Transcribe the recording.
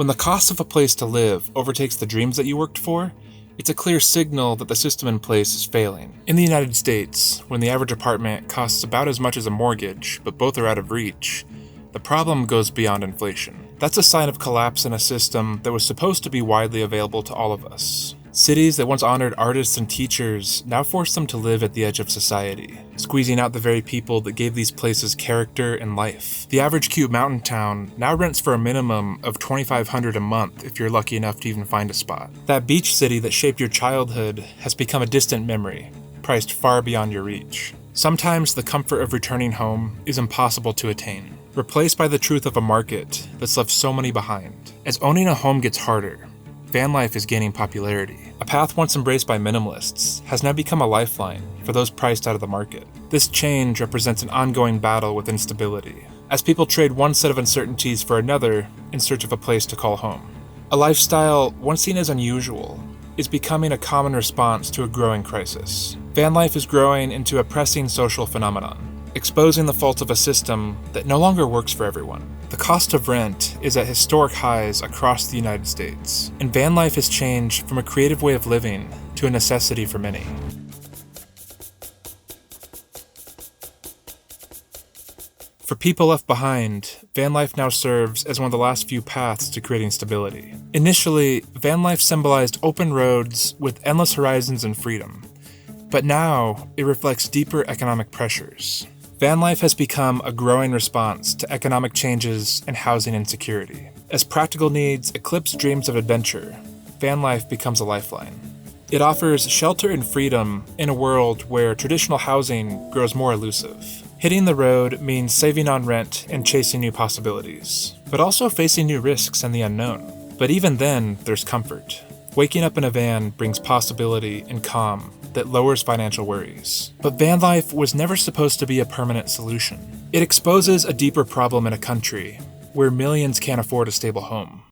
When the cost of a place to live overtakes the dreams that you worked for, it's a clear signal that the system in place is failing. In the United States, when the average apartment costs about as much as a mortgage, but both are out of reach, the problem goes beyond inflation. That's a sign of collapse in a system that was supposed to be widely available to all of us. Cities that once honored artists and teachers now force them to live at the edge of society, squeezing out the very people that gave these places character and life. The average cute mountain town now rents for a minimum of $2,500 a month if you're lucky enough to even find a spot. That beach city that shaped your childhood has become a distant memory, priced far beyond your reach. Sometimes the comfort of returning home is impossible to attain, replaced by the truth of a market that's left so many behind. As owning a home gets harder, van life is gaining popularity. A path once embraced by minimalists has now become a lifeline for those priced out of the market. This change represents an ongoing battle with instability, as people trade one set of uncertainties for another in search of a place to call home. A lifestyle once seen as unusual is becoming a common response to a growing crisis. Van life is growing into a pressing social phenomenon, exposing the faults of a system that no longer works for everyone. The cost of rent is at historic highs across the United States, and van life has changed from a creative way of living to a necessity for many. For people left behind, van life now serves as one of the last few paths to creating stability. Initially, van life symbolized open roads with endless horizons and freedom, but now it reflects deeper economic pressures. Van life has become a growing response to economic changes and housing insecurity. As practical needs eclipse dreams of adventure, van life becomes a lifeline. It offers shelter and freedom in a world where traditional housing grows more elusive. Hitting the road means saving on rent and chasing new possibilities, but also facing new risks and the unknown. But even then, there's comfort. Waking up in a van brings possibility and calm that lowers financial worries. But van life was never supposed to be a permanent solution. It exposes a deeper problem in a country where millions can't afford a stable home.